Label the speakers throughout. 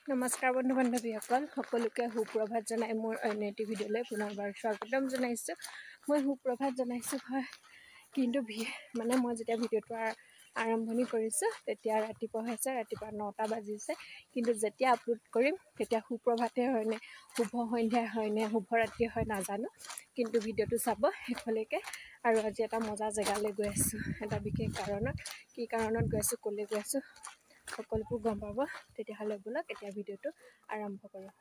Speaker 1: নমস্কাৰ বন্ধু বান্ধৱীসকল সকলোকে সুপ্ৰভাত জনাই মোৰ অন্য এটি ভিডিঅ'লৈ পুনৰবাৰ স্বাগতম জনাইছোঁ। মই সুপ্ৰভাত জনাইছোঁ হয়, কিন্তু মই যেতিয়া ভিডিঅ'টো আৰম্ভণি কৰিছোঁ তেতিয়া ৰাতিপুৱা হৈছে, ৰাতিপুৱা 9টা বাজিছে। কিন্তু যেতিয়া আপলোড কৰিম তেতিয়া সুপ্ৰভাতে হয়নে, শুভ সন্ধ্যা হয়নে, শুভৰাত্ৰি হয় নাজানো, কিন্তু ভিডিঅ'টো চাব শেষলৈকে। আৰু আজি এটা মজা জেগালৈ গৈ আছোঁ, এটা বিশেষ কাৰণত। কি কাৰণত গৈ আছোঁ, ক'লৈ গৈ আছোঁ সকলোবোৰ গম পাব। তেতিয়াহ'লে ব'লক এতিয়া ভিডিঅ'টো আৰম্ভ কৰোঁ।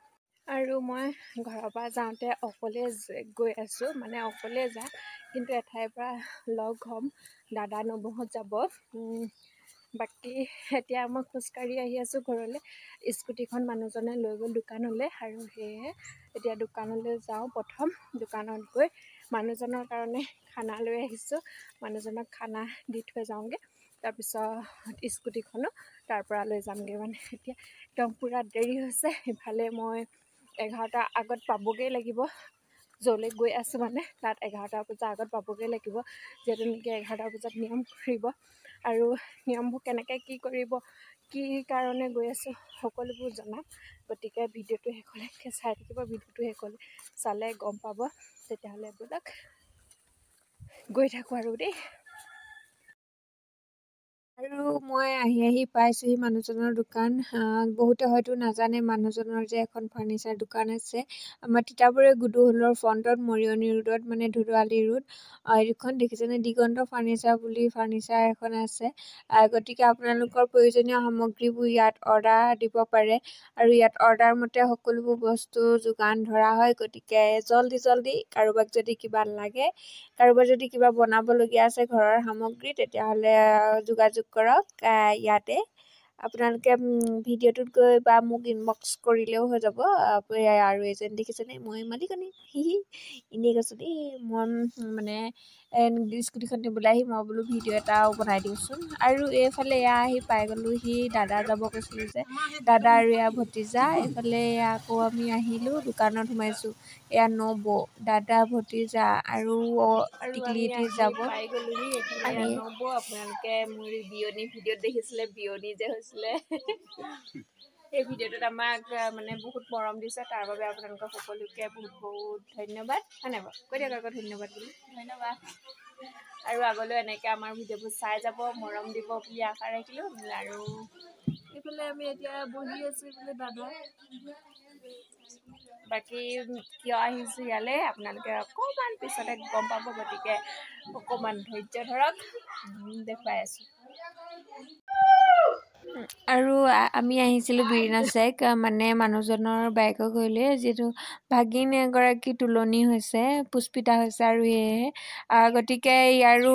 Speaker 1: আৰু মই ঘৰৰ পৰা যাওঁতে অকলে গৈ আছোঁ, অকলে যাওঁ, কিন্তু এঠাইৰ পৰা লগ হ'ম, দাদা নবৌহঁত যাব। বাকী এতিয়া মই খোজকাঢ়ি আহি আছোঁ ঘৰলৈ। স্কুটিখন মানুহজনে লৈ গ'ল দোকানলৈ, আৰু সেয়েহে এতিয়া দোকানলৈ যাওঁ। প্ৰথম দোকানত গৈ মানুহজনৰ কাৰণে খানা লৈ আহিছোঁ, মানুহজনক খানা দি থৈ যাওঁগৈ। তাৰপিছত স্কুটিখনো তাৰ পৰা লৈ যামগৈ। এতিয়া একদম পূৰা দেৰি হৈছে। ইফালে মই 11টাৰ আগত পাবগৈ লাগিব, য'লৈ গৈ আছোঁ তাত 11টা বজাৰ আগত পাবগৈ লাগিব, যিহেতু নেকি 11টা বজাত নিয়ম কৰিব। আৰু নিয়মবোৰ কেনেকৈ কি কৰিব, কি কাৰণে গৈ আছোঁ সকলোবোৰ জনাম। গতিকে ভিডিঅ'টো শেষলৈকে চাই থাকিব, ভিডিঅ'টো শেষলৈ চালে গম পাব। তেতিয়াহ'লে ব'লক গৈ থাকোঁ আৰু দেই। আৰু মই আহি পাইছোঁহি মানুহজনৰ দোকান। বহুতে হয়তো নাজানে মানুহজনৰ যে এখন ফাৰ্নিচাৰ দোকান আছে আমাৰ তিতাবৰী গুডুহলৰ ফ্ৰণ্টত, মৰিয়নি ৰোডত, ধুদুৱালি ৰোড। এইখন দেখিছেনে, দিগন্ত ফাৰ্নিচাৰ বুলি ফাৰ্নিচাৰ এখন আছে। গতিকে আপোনালোকৰ প্ৰয়োজনীয় সামগ্ৰীবোৰ ইয়াত অৰ্ডাৰ দিব পাৰে, আৰু ইয়াত অৰ্ডাৰ মতে সকলোবোৰ বস্তু যোগান ধৰা হয়। গতিকে জল্দি কাৰোবাক যদি কিবা লাগে, কাৰোবাৰ যদি কিবা বনাবলগীয়া আছে ঘৰৰ সামগ্ৰী, তেতিয়াহ'লে যোগাযোগ কৰক ইয়াতে। আপোনালোকে ভিডিঅ'টোত গৈ বা মোক ইনবক্স কৰিলেও হৈ যাব। আৰু এজেণ্ট দেখিছেনে, মই মালিকনী এনেই কৈছোঁ দেই। মই স্কুটিখন নিবলৈ আহি মই বোলো ভিডিঅ' এটাও বনাই দিওঁচোন। আৰু এইফালে আহি পাই গ'লোহি, দাদা যাব কৈছিলোঁ যে, দাদা আৰু ভতিজা। এইফালে আকৌ আমি আহিলোঁ, দোকানত সোমাইছোঁ। এয়া নবৌ, দাদা, ভতিজা আৰু টিকলিটি যাব। পাই গ'লোহি। এইফালে নবৌ, আপোনালোকে মোৰ বিয়নী ভিডিঅ'ত দেখিছিলে, বিয়নী যে হৈছিলে এই ভিডিঅ'টোত আমাক বহুত মৰম দিছে, তাৰ বাবে আপোনালোকক সকলোকে বহুত ধন্যবাদ। হয় নাই বাৰু, কৈ দিয়ক আকৌ ধন্যবাদ বুলি। ধন্যবাদ। আৰু আগলৈ এনেকৈ আমাৰ ভিডিঅ'বোৰ চাই যাব, মৰম দিব বুলি আশা ৰাখিলোঁ। আৰু এইফালে আমি এতিয়া বহি আছোঁ, এইফালে দাদা। বাকী কিয় আহিছোঁ ইয়ালৈ আপোনালোকে অকণমান পিছতে গম পাব, গতিকে অকণমান ধৈৰ্য ধৰক, দেখুৱাই আছোঁ। আৰু আমি আহিছিলোঁ বিৰিণাচেক, মানুহজনৰ বাইকক হ'লে, যিহেতু ভাগিন এগৰাকী তুলনি হৈছে, পুষ্পিতা হৈছে, আৰু সেয়েহে গতিকে ইয়াৰো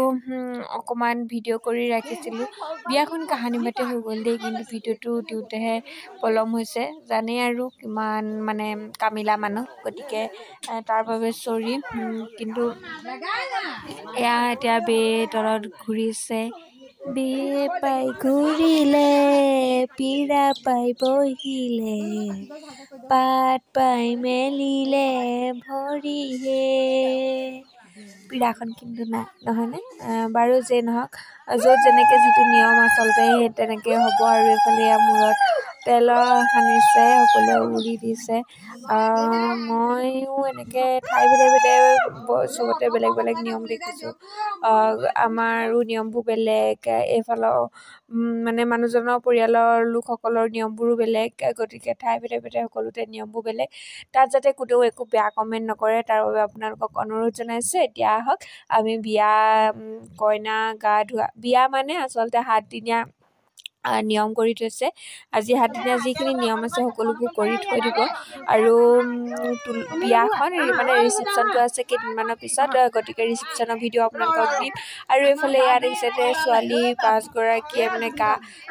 Speaker 1: অকণমান ভিডিঅ' কৰি ৰাখিছিলোঁ। বিয়াখন কাহানি বাতি হৈ গ'ল দেই, কিন্তু ভিডিঅ'টো দিওঁতেহে পলম হৈছে। জানেই আৰু কিমান কামিলা মানুহ, গতিকে তাৰ বাবে চৰি। কিন্তু এয়া এতিয়া বে তলত ঘূৰিছে। বে পাই ঘূৰিলে, পীৰা পাই বহিলে, পাত পাই মেলিলে ভৰিহে। পীৰাখন কিন্তু নাই, নহয়নে? বাৰু যেই নহওক, য'ত যেনেকৈ যিটো নিয়ম আচলতে সেই তেনেকৈ হ'ব। আৰু এইফালে মূৰত তেল সানিছে, সকলোৱে উৰি দিছে। ময়ো এনেকৈ ঠাই ভেদে চবতে বেলেগ বেলেগ নিয়ম দেখিছোঁ। আমাৰো নিয়মবোৰ বেলেগ, এইফালৰ মানুহজনৰ পৰিয়ালৰ লোকসকলৰ নিয়মবোৰো বেলেগ। গতিকে ঠাই ভেদে সকলোতে নিয়মবোৰ বেলেগ। তাত যাতে কোনেও একো বেয়া কমেণ্ট নকৰে, তাৰ বাবে আপোনালোকক অনুৰোধ জনাইছোঁ। এতিয়া আহক, আমি কইনা গা ধোৱা, বিয়া আচলতে 7 দিনীয়া নিয়ম কৰি থৈছে। আজি 7 দিনীয়া যিখিনি নিয়ম আছে সকলোবোৰ কৰি থৈ দিব। আৰু বিয়াখন ৰিচিপশ্যনটো আছে কেইদিনমানৰ পিছত, গতিকে ৰিচিপশ্যনৰ ভিডিঅ' আপোনালোকক দিম। আৰু এইফালে ইয়াত দেখিছে যে ছোৱালী 5গৰাকীয়ে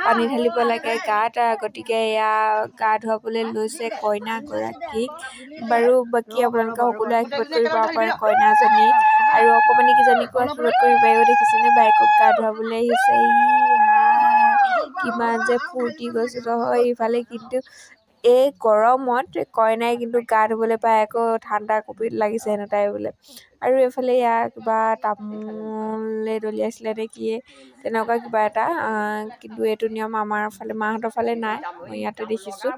Speaker 1: পানী ঢালিব লাগে গাত, গতিকে এয়া গা ধুৱাবলৈ লৈছে কইনাগৰাকীক। বাৰু বাকী আপোনালোকে সকলোৱে আশীৰ্বাদ কৰিব পাৰে কইনাজনী, আৰু অকণমানিকেইজনীকো আশীৰ্বাদ কৰিব পাৰিব। দেখিছেনে, বাইকক গা ধুৱাবলৈ আহিছে। কিমান যে ফূৰ্তি গৈছে নহয়। ইফালে কিন্তু এই গৰমত কইনাই কিন্তু গা ধুবলৈ পাই আকৌ ঠাণ্ডা কপিত লাগিছে হেনো তাই বোলে। আৰু এইফালে ইয়াৰ কিবা তামোলে দলিয়াইছিলে নে কি তেনেকুৱা কিবা এটা, কিন্তু এইটো নিয়ম আমাৰ ফালে মাহঁতৰ ফালে নাই, মই ইয়াতে দেখিছোঁ।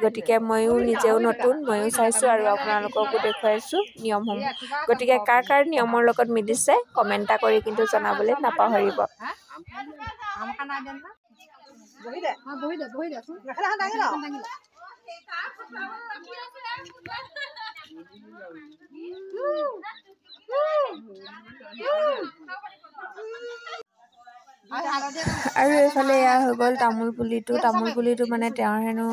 Speaker 1: গতিকে ময়ো নিজেও নতুন, ময়ো চাইছোঁ আৰু আপোনালোককো দেখুৱাইছোঁ নিয়মসমূহ। গতিকে কাৰ কাৰ নিয়মৰ লগত মিলিছে কমেণ্ট এটা কৰি কিন্তু জনাবলৈ নাপাহৰিব। আৰু এইফালে এয়া হৈ গ'ল তামোল পুলিটো মানে তেওঁৰ হেনো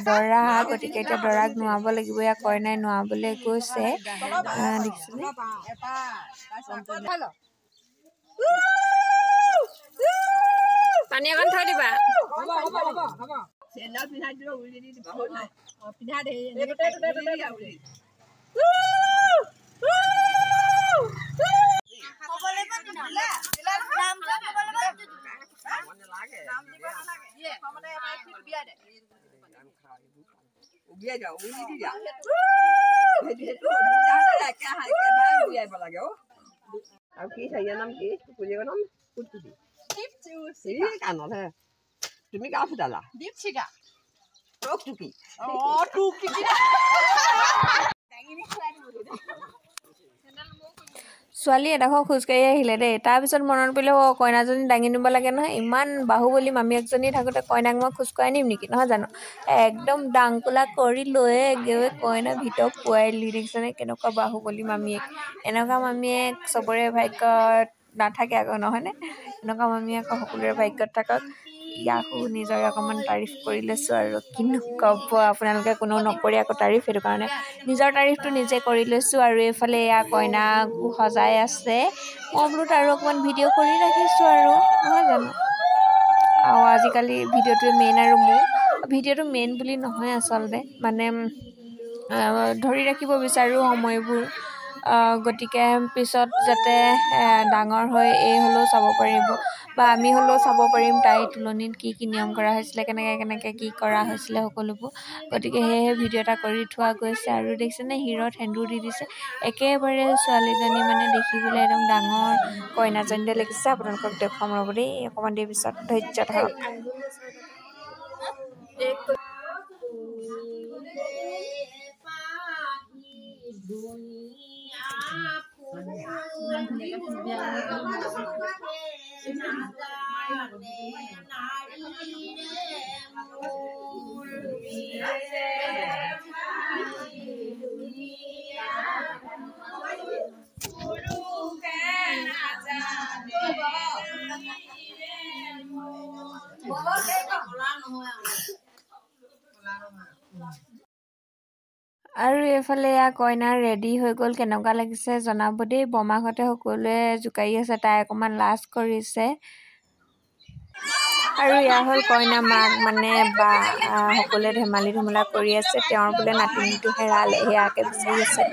Speaker 1: দৰা, গতিকে এতিয়া দৰাক নোৱাব লাগিব। এয়া কইনাই নোৱাবলৈ গৈছে, দেখিছেনে? পানী অকণ থৈ দিবা।
Speaker 2: তুমি গা ফুটালা
Speaker 1: ছোৱালী এডোখৰ খোজকাঢ়ি আহিলে দেই, তাৰপিছত মনত পৰিলে কইনাজনী দাঙি নিব লাগে নহয়। ইমান বাহুবলী মামীয়েকজনী থাকোঁতে কইনাক মই খোজকাঢ়ি নিম নেকি, নহয় জানো? একদম দাংকোলা কৰি লৈয়ে একেবাৰে কইনা ভিতৰত পোৱাই দিলি, দেখিছেনে কেনেকুৱা বাহুবলী মামীয়েক। এনেকুৱা মামীয়েক চবৰে ভাগ্যত নাথাকে আকৌ, নহয়নে? এনেকুৱা মামীয়েক আকৌ সকলোৰে ভাগ্যত থাকক। ইয়াকো নিজৰে অকণমান তাৰিফ কৰি লৈছোঁ আৰু কিনো ক'ব, আপোনালোকে কোনেও নকৰি আকৌ তাৰিফ, সেইটো কাৰণে নিজৰ তাৰিফটো নিজে কৰি লৈছোঁ। আৰু এইফালে এয়া কইনাক সজাই আছে, মই বোলো তাৰো অকণমান ভিডিঅ' কৰি ৰাখিছোঁ আৰু, নহয় জানো? আৰু আজিকালি ভিডিঅ'টোৱে মেইন, আৰু মোৰ ভিডিঅ'টো মেইন বুলি নহয় আচলতে, মানে ধৰি ৰাখিব বিচাৰোঁ সময়বোৰ। গতিকে পিছত যাতে ডাঙৰ হৈ হ'লেও চাব পাৰিব, বা আমি হ'লেও চাব পাৰিম তাই তুলনিত কি কি নিয়ম কৰা হৈছিলে, কেনেকৈ কি কৰা হৈছিলে সকলোবোৰ। গতিকে সেয়েহে ভিডিঅ' এটা কৰি থোৱা গৈছে। আৰু দেখিছেনে শিৰত সেন্দুৰ দি দিছে, একেবাৰে ছোৱালীজনী মানে দেখিবলৈ একদম ডাঙৰ কইনাজনীতে লাগিছে। আপোনালোকক দেখুৱাম ৰ'ব দেই, অকণমান দেৰি পিছত, ধৈৰ্য ধৰক। আৰু এইফালে এয়া কইনা ৰেডি হৈ গ'ল, কেনেকুৱা লাগিছে জনাব দেই। বৰমাহঁতে সকলোৱে জোকাৰি আছে, তাই অকণমান লাজ কৰিছে। আৰু এয়া হ'ল কইনা মাক, মানে বা সকলোৱে ধেমালি ধুমুলা কৰি আছে। তেওঁৰ বোলে নাতিনীটো হেৰালে, সেয়াকে বিচাৰি আছে।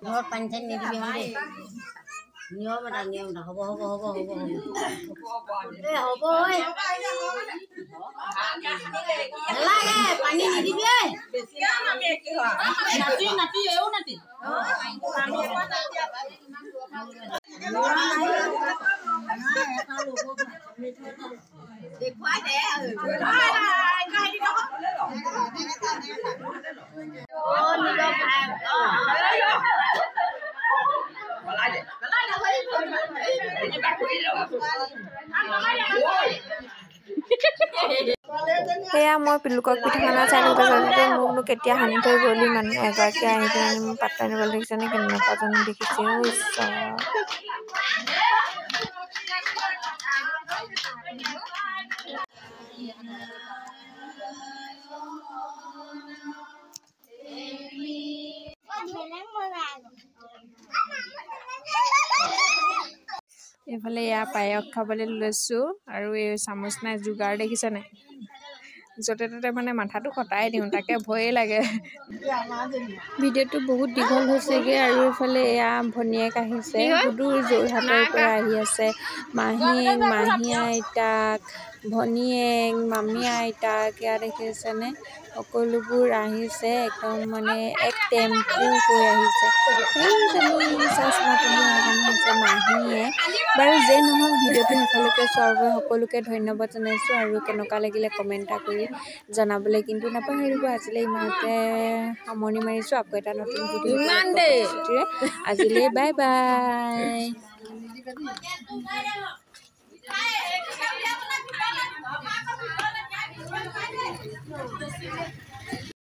Speaker 2: ঘৰত পানী চানী নিদিবি হয় দেই নিয়ম এটা হ'ব হ'ব হ'ব হ'ব হ'ব হ'ব ঐ নালাগে পানী নিদিবি নাতি নাতি এও নাতি দেখুৱাই দে
Speaker 1: সেয়া মই পিলুকক পিঠাখানা চাই থাকোঁতে মোকনো কেতিয়া সানি থৈ গ'লি মানুহ এগৰাকীয়ে আহি পেলাই মোক পাত্তা নিবলৈ দেখিছেনে কেনেকুৱা জানো দেখিছে এইফালে এয়া পায়স খাবলৈ লৈছোঁ আৰু এই চামুচ নাই যোগাৰ দেখিছে নাই য'তে ত'তে মানে মাথাটো খটাই দিওঁ তাকে ভয়ে লাগে ভিডিঅ'টো বহুত দীঘল হৈছেগৈ আৰু এইফালে এয়া ভনীয়েক আহিছে সুদূৰ যোৰহাটৰ পৰা আহি আছে মাহীয়েক মাহী আইতাক ভনীয়েক মামী আইতাক এয়া দেখিছেনে সকলোবোৰ আহিছে একদম মানে এক টেম্পু হৈ আহিছে চশমা পিন্ধি আহিছে মাহীয়ে বাৰু যে নহওক ভিডিঅ'টো শেষলৈকে চোৱাৰ বাবে সকলোকে ধন্যবাদ জনাইছোঁ আৰু কেনেকুৱা লাগিলে কমেণ্ট এটা কৰি জনাবলৈ কিন্তু নাপাহৰিব আজিলৈ ইমানতে সামৰণি মাৰিছোঁ আকৌ এটা নতুন ভিডিঅ' আজিলৈ বাই বাই